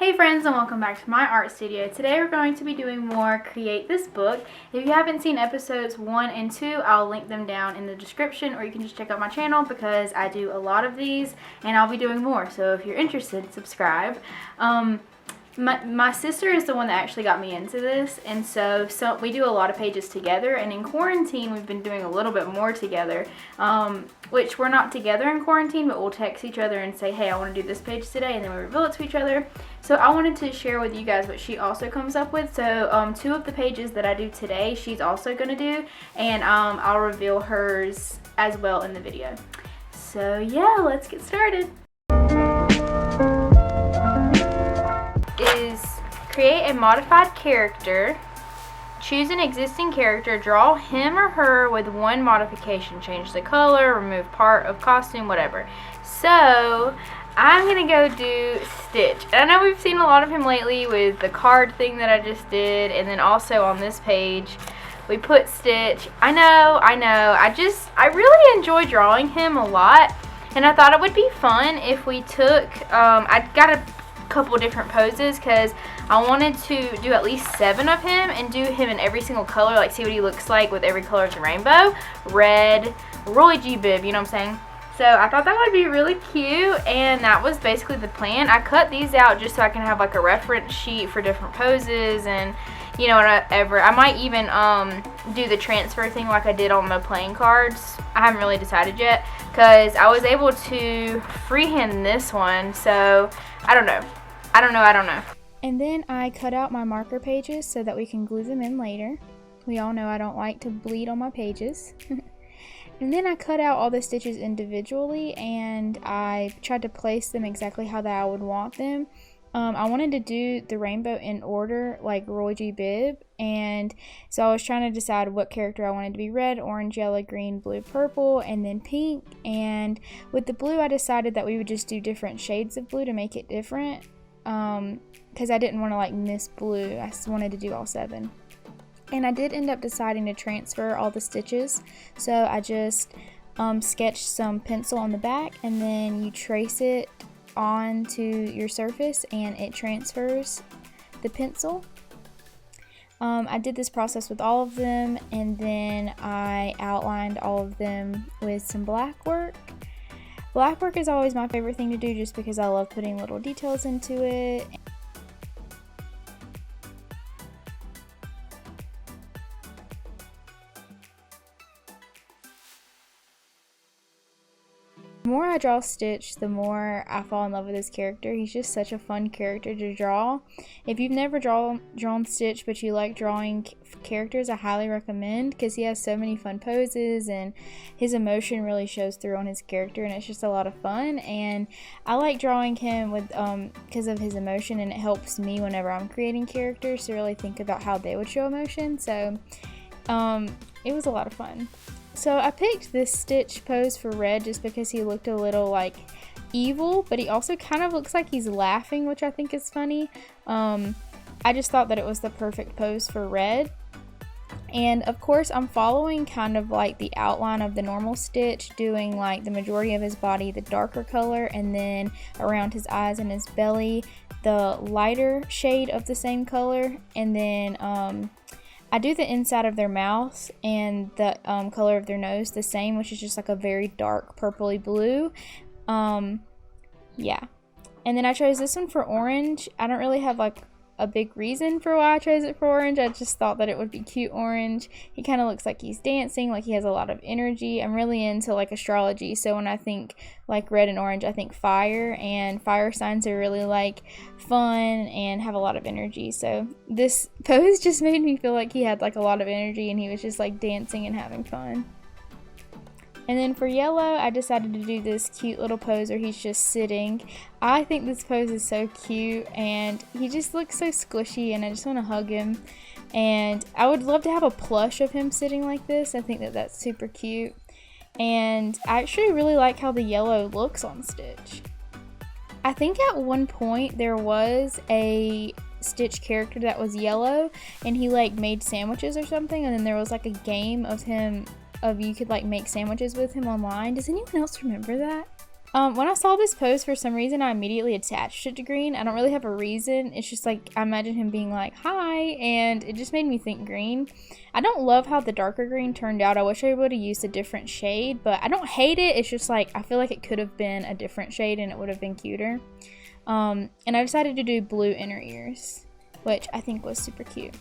Hey friends, and welcome back to my art studio. Today we're going to be doing more Create This Book. If you haven't seen episodes 1 and 2, I'll link them down in the description, or you can just check out my channel because I do a lot of these and I'll be doing more. So if you're interested, subscribe. My sister is the one that actually got me into this, and so we do a lot of pages together, and in quarantine we've been doing a little bit more together, which we're not together in quarantine, but we'll text each other and say, hey, I want to do this page today, and then we reveal it to each other. So I wanted to share with you guys what she also comes up with. So 2 of the pages that I do today, she's also going to do, and I'll reveal hers as well in the video. So yeah, let's get started. Is create a modified character, choose an existing character, draw him or her with one modification, change the color, remove part of costume, whatever. So I'm gonna go do Stitch. And I know we've seen a lot of him lately with the card thing that I just did, and then also on this page we put Stitch. I know, I really enjoy drawing him a lot, and I thought it would be fun if we took, I got a couple different poses because I wanted to do at least 7 of him and do him in every single color, like see what he looks like with every color of the rainbow. Red, Roy G. Bib, you know what I'm saying? So I thought that would be really cute, and that was basically the plan. I cut these out just so I can have like a reference sheet for different poses and you know whatever. I might even do the transfer thing like I did on the playing cards. I haven't really decided yet because I was able to freehand this one, so I don't know. And then I cut out my marker pages so that we can glue them in later. We all know I don't like to bleed on my pages. And then I cut out all the stitches individually, and I tried to place them exactly how that I would want them. I wanted to do the rainbow in order like Roy G. Bibb, and so I was trying to decide what character I wanted to be: red, orange, yellow, green, blue, purple, and then pink. And with the blue I decided that we would just do different shades of blue to make it different, because I didn't want to like miss blue. I just wanted to do all 7. And I did end up deciding to transfer all the stitches, so I just sketched some pencil on the back, and then you trace it onto your surface and it transfers the pencil. I did this process with all of them, and then I outlined all of them with some black work. Black work is always my favorite thing to do just because I love putting little details into it. The more I draw Stitch, the more I fall in love with this character. He's just such a fun character to draw. If you've never drawn Stitch but you like drawing characters, I highly recommend, because he has so many fun poses and his emotion really shows through on his character, and it's just a lot of fun. And I like drawing him with because of his emotion, and it helps me whenever I'm creating characters to really think about how they would show emotion. So it was a lot of fun. So I picked this Stitch pose for Red just because he looked a little like evil, but he also kind of looks like he's laughing, which I think is funny. I just thought that it was the perfect pose for Red. And of course I'm following kind of like the outline of the normal Stitch, doing like the majority of his body the darker color, and then around his eyes and his belly the lighter shade of the same color, and then I do the inside of their mouth and the color of their nose the same, which is just like a very dark purpley blue. Yeah. And then I chose this one for orange. I don't really have like a big reason for why I chose it for orange. I just thought that it would be cute orange. He kind of looks like he's dancing, like he has a lot of energy. I'm really into like astrology, so when I think like red and orange, I think fire, and fire signs are really like fun and have a lot of energy. So this pose just made me feel like he had like a lot of energy and he was just like dancing and having fun. And then for yellow, I decided to do this cute little pose where he's just sitting. I think this pose is so cute, and he just looks so squishy, and I just want to hug him. And I would love to have a plush of him sitting like this. I think that that's super cute. And I actually really like how the yellow looks on Stitch. I think at one point there was a Stitch character that was yellow, and he like made sandwiches or something, and then there was like a game of him you could like make sandwiches with him online. Does anyone else remember that? When I saw this post, for some reason, I immediately attached it to green. I don't really have a reason. It's just like, I imagine him being like, hi, and it just made me think green. I don't love how the darker green turned out. I wish I would have used a different shade, but I don't hate it. It's just like, I feel like it could have been a different shade and it would have been cuter. And I decided to do blue inner ears, which I think was super cute.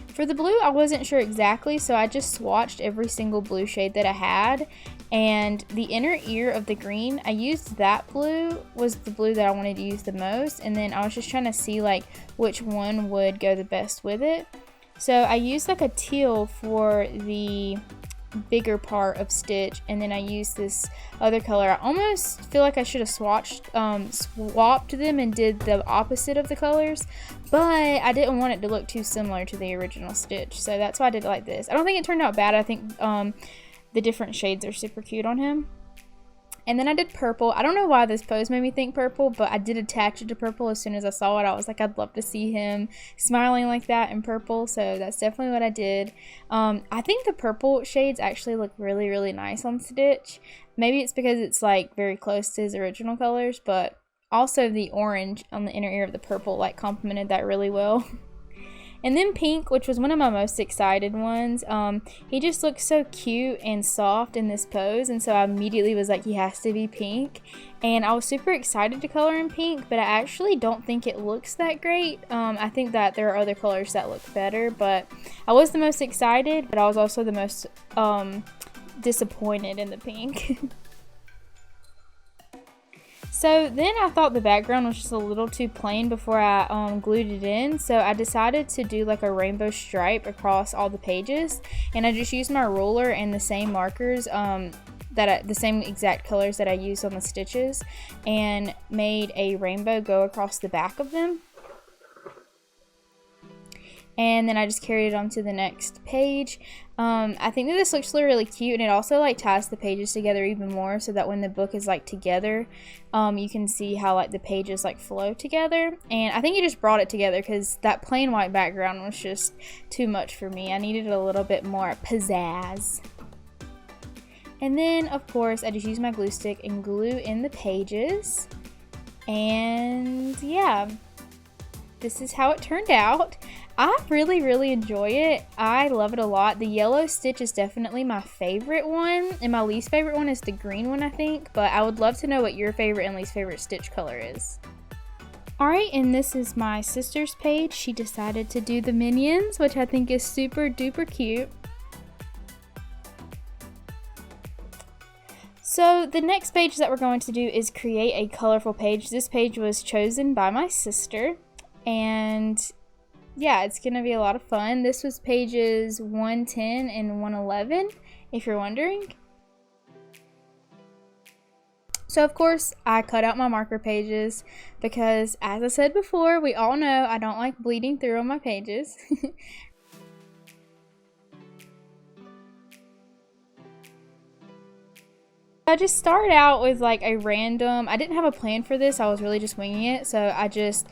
For the blue, I wasn't sure exactly, so I just swatched every single blue shade that I had. And the inner ear of the green, I used that blue, was the blue that I wanted to use the most. And then I was just trying to see like which one would go the best with it. So I used like a teal for the bigger part of stitch, and then I used this other color. I almost feel like I should have swapped them and did the opposite of the colors, but I didn't want it to look too similar to the original stitch, so that's why I did it like this. I don't think it turned out bad. I think the different shades are super cute on him. And then I did purple. I don't know why this pose made me think purple, but I did attach it to purple as soon as I saw it. I was like, I'd love to see him smiling like that in purple, so that's definitely what I did. I think the purple shades actually look really, really nice on Stitch. Maybe it's because it's like very close to his original colors, but also the orange on the inner ear of the purple like complemented that really well. And then pink, which was one of my most excited ones. He just looks so cute and soft in this pose, and so I immediately was like, he has to be pink. And I was super excited to color in pink, but I actually don't think it looks that great. I think that there are other colors that look better, but I was the most excited, but I was also the most disappointed in the pink. So then I thought the background was just a little too plain before I glued it in, so I decided to do like a rainbow stripe across all the pages, and I just used my ruler and the same markers, the same exact colors that I used on the stitches, and made a rainbow go across the back of them. And then I just carried it onto the next page. I think that this looks really cute, and it also like ties the pages together even more, so that when the book is like together, you can see how like the pages like flow together. And I think it just brought it together because that plain white background was just too much for me. I needed a little bit more pizzazz. And then of course I just used my glue stick and glue in the pages. And yeah, this is how it turned out. I really enjoy it. I love it a lot. The yellow stitch is definitely my favorite one, and my least favorite one is the green one, I think, but I would love to know what your favorite and least favorite stitch color is. Alright, and this is my sister's page. She decided to do the minions, which I think is super duper cute. So the next page that we're going to do is create a colorful page. This page was chosen by my sister, and yeah, it's gonna be a lot of fun. This was pages 110 and 111, if you're wondering. So of course, I cut out my marker pages because, as I said before, we all know I don't like bleeding through on my pages. I just started out with like a random, I didn't have a plan for this, I was really just winging it, so I just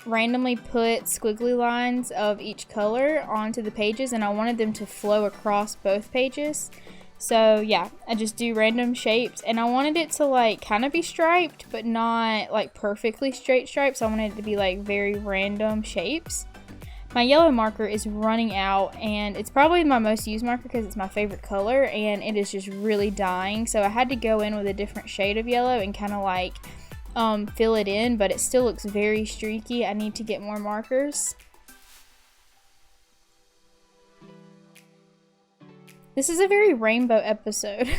randomly put squiggly lines of each color onto the pages, and I wanted them to flow across both pages. So yeah, I just do random shapes, and I wanted it to like kind of be striped but not like perfectly straight stripes. I wanted it to be like very random shapes. My yellow marker is running out, and it's probably my most used marker because it's my favorite color, and it is just really dying, so I had to go in with a different shade of yellow and kind of like fill it in, but it still looks very streaky. I need to get more markers. This is a very rainbow episode.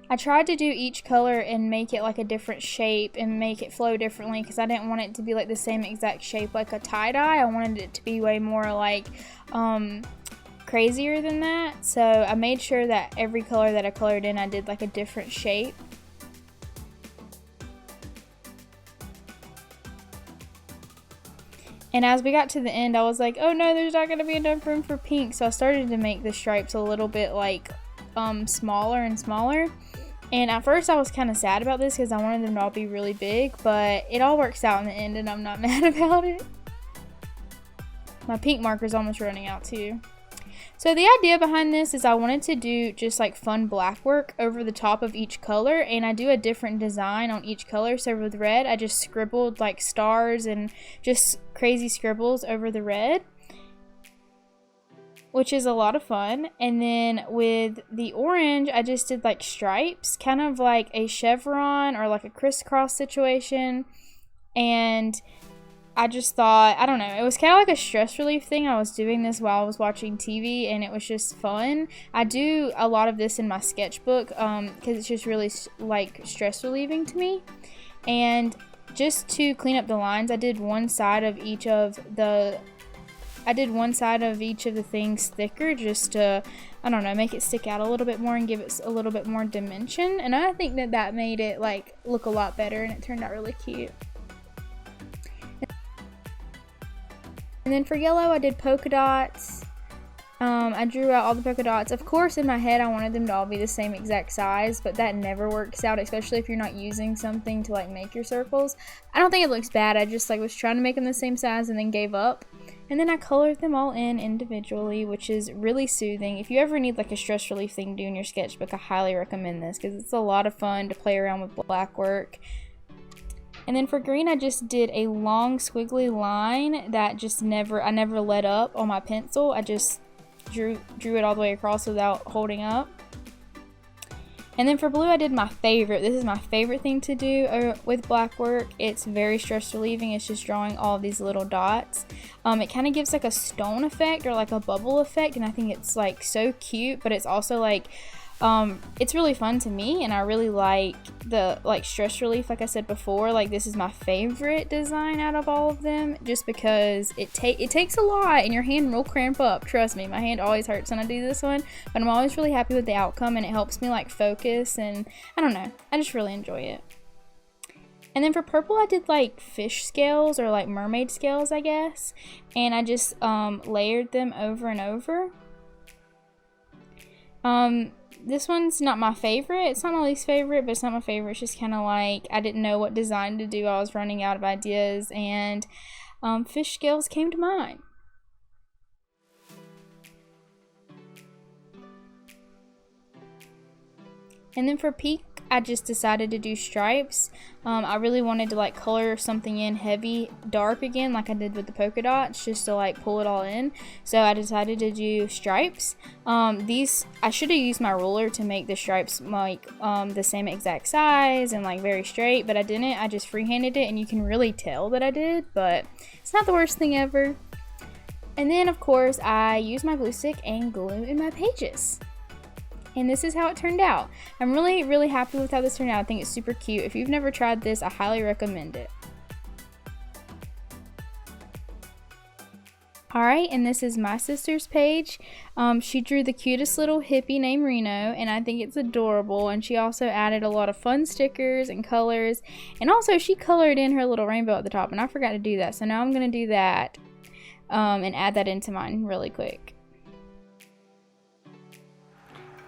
I tried to do each color and make it like a different shape and make it flow differently because I didn't want it to be like the same exact shape like a tie-dye. I wanted it to be way more like crazier than that, so I made sure that every color that I colored in I did like a different shape. And as we got to the end, I was like, oh no, there's not going to be enough room for pink, so I started to make the stripes a little bit like smaller and smaller. And at first I was kind of sad about this because I wanted them to all be really big, but it all works out in the end and I'm not mad about it. My pink marker's almost running out too. So the idea behind this is I wanted to do just like fun black work over the top of each color, and I do a different design on each color. So with red, I just scribbled like stars and just crazy scribbles over the red, which is a lot of fun. And then with the orange, I just did like stripes, kind of like a chevron or like a crisscross situation. And I just thought, I don't know, it was kind of like a stress relief thing. I was doing this while I was watching TV, and it was just fun. I do a lot of this in my sketchbook because it's just really like stress relieving to me. And just to clean up the lines, I did one side of each of the things thicker, just to, I don't know, make it stick out a little bit more and give it a little bit more dimension. And I think that made it like look a lot better, and it turned out really cute. And then for yellow, I did polka dots. I drew out all the polka dots. Of course, in my head, I wanted them to all be the same exact size, but that never works out, especially if you're not using something to like make your circles. I don't think it looks bad. I just like was trying to make them the same size and then gave up. And then I colored them all in individually, which is really soothing. If you ever need like a stress relief thing to do in your sketchbook, I highly recommend this because it's a lot of fun to play around with black work. And then for green, I just did a long squiggly line that just I never let up on my pencil. I just drew it all the way across without holding up. And then for blue, I did my favorite. This is my favorite thing to do with black work. It's very stress relieving. It's just drawing all of these little dots. It kind of gives like a stone effect or like a bubble effect, and I think it's like so cute, but it's also like it's really fun to me, and I really like the like stress relief. Like I said before, like this is my favorite design out of all of them, just because it takes a lot and your hand will cramp up. Trust me, my hand always hurts when I do this one, but I'm always really happy with the outcome, and it helps me like focus, and I don't know, I just really enjoy it. And then for purple, I did like fish scales or like mermaid scales, I guess, and I just layered them over and over. This one's not my favorite. It's not my least favorite, but it's not my favorite. It's just kind of like I didn't know what design to do. I was running out of ideas, and fish scales came to mind. And then for pink, I just decided to do stripes. I really wanted to like color something in heavy dark again, like I did with the polka dots, just to like pull it all in. So I decided to do stripes. These, I should have used my ruler to make the stripes like the same exact size and like very straight, but I didn't. I just freehanded it, and you can really tell that I did, but it's not the worst thing ever. And then of course I used my glue stick and glue in my pages. And this is how it turned out. I'm really happy with how this turned out. I think it's super cute. If you've never tried this, I highly recommend it. Alright, and this is my sister's page. She drew the cutest little hippie named Reno, and I think it's adorable. And she also added a lot of fun stickers and colors. And also she colored in her little rainbow at the top, and I forgot to do that. So now I'm going to do that and add that into mine really quick.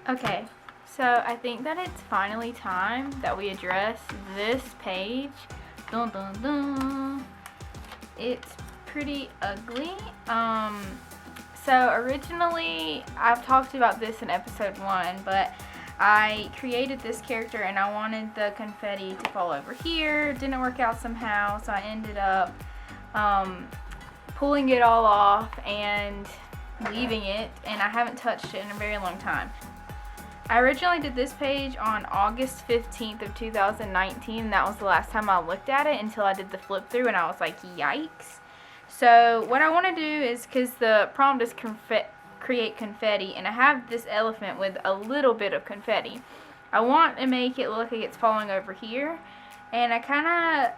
Okay, so I think that it's finally time that we address this page. Dun dun dun. It's pretty ugly. So originally, I've talked about this in episode 1, but I created this character and I wanted the confetti to fall over here. Didn't work out somehow, so I ended up pulling it all off and leaving it, and I haven't touched it in a very long time. I originally did this page on August 15th of 2019, and that was the last time I looked at it until I did the flip through, and I was like, yikes. So what I want to do is, because the prompt is create confetti, and I have this elephant with a little bit of confetti, I want to make it look like it's falling over here, and I kind of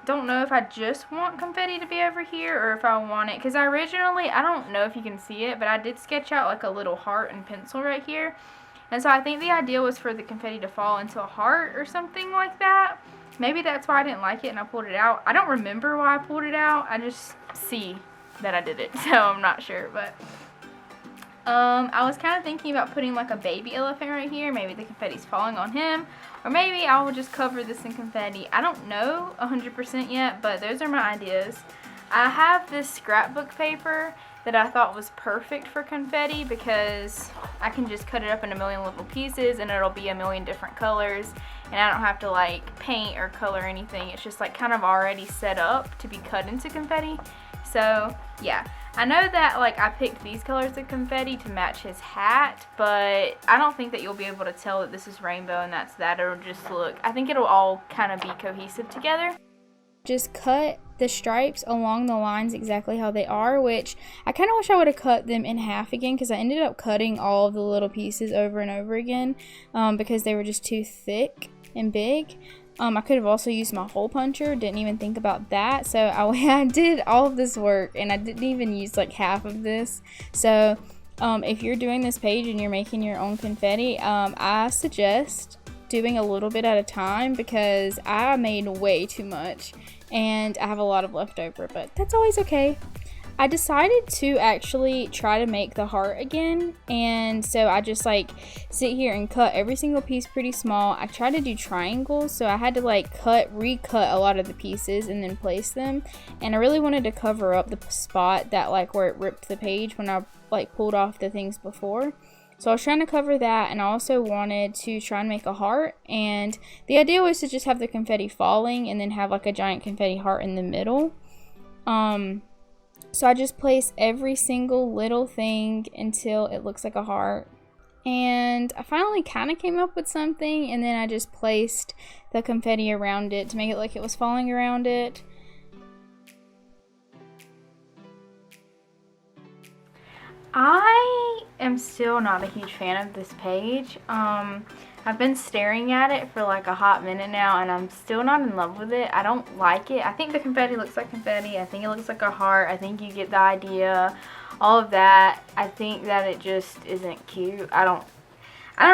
don't know if I just want confetti to be over here or if I want it, because I don't know if you can see it, but I did sketch out like a little heart in pencil right here. And so I think the idea was for the confetti to fall into a heart or something like that. Maybe that's why I didn't like it and I pulled it out. I don't remember why I pulled it out. I just see that I did it, so I'm not sure. But I was kind of thinking about putting like a baby elephant right here. Maybe the confetti's falling on him. Or maybe I will just cover this in confetti. I don't know 100% yet, but those are my ideas. I have this scrapbook paper that I thought was perfect for confetti because I can just cut it up in a million little pieces and it'll be a million different colors, and I don't have to like paint or color anything. It's just like kind of already set up to be cut into confetti. So yeah, I know that like I picked these colors of confetti to match his hat, but I don't think that you'll be able to tell that this is rainbow and that's that. It'll just look, I think it'll all kind of be cohesive together. Just cut the stripes along the lines exactly how they are, which I kind of wish I would have cut them in half again, because I ended up cutting all of the little pieces over and over again because they were just too thick and big. I could have also used my hole puncher, didn't even think about that. So I did all of this work and I didn't even use like half of this. So if you're doing this page and you're making your own confetti, I suggest doing a little bit at a time, because I made way too much and I have a lot of leftover, but that's always okay. I decided to actually try to make the heart again, and so I just like sit here and cut every single piece pretty small. I tried to do triangles, so I had to like recut a lot of the pieces and then place them, and I really wanted to cover up the spot that like where it ripped the page when I like pulled off the things before. So I was trying to cover that, and I also wanted to try and make a heart, and the idea was to just have the confetti falling and then have like a giant confetti heart in the middle. So I just place every single little thing until it looks like a heart, and I finally kind of came up with something, and then I just placed the confetti around it to make it like it was falling around it. I am still not a huge fan of this page. I've been staring at it for like a hot minute now and I'm still not in love with it. I don't like it. I think the confetti looks like confetti. I think it looks like a heart. I think you get the idea. All of that. I think that it just isn't cute. I don't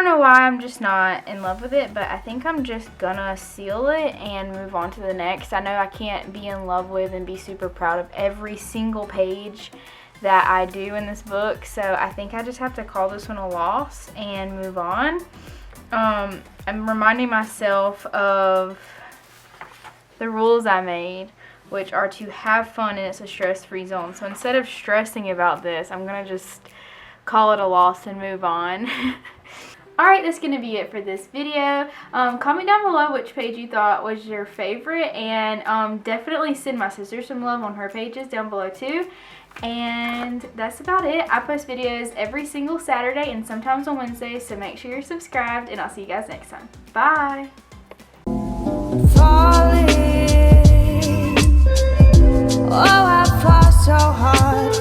know why I'm just not in love with it, but I think I'm just gonna seal it and move on to the next. I know I can't be in love with and be super proud of every single page that I do in this book, so I think I just have to call this one a loss and move on. I'm reminding myself of the rules I made, which are to have fun and it's a stress-free zone. So instead of stressing about this, I'm gonna just call it a loss and move on. Alright, that's going to be it for this video. Comment down below which page you thought was your favorite, and definitely send my sister some love on her pages down below too. And that's about it. I post videos every single Saturday and sometimes on Wednesdays, so make sure you're subscribed, and I'll see you guys next time. Bye! Falling. Oh, I fall so hard.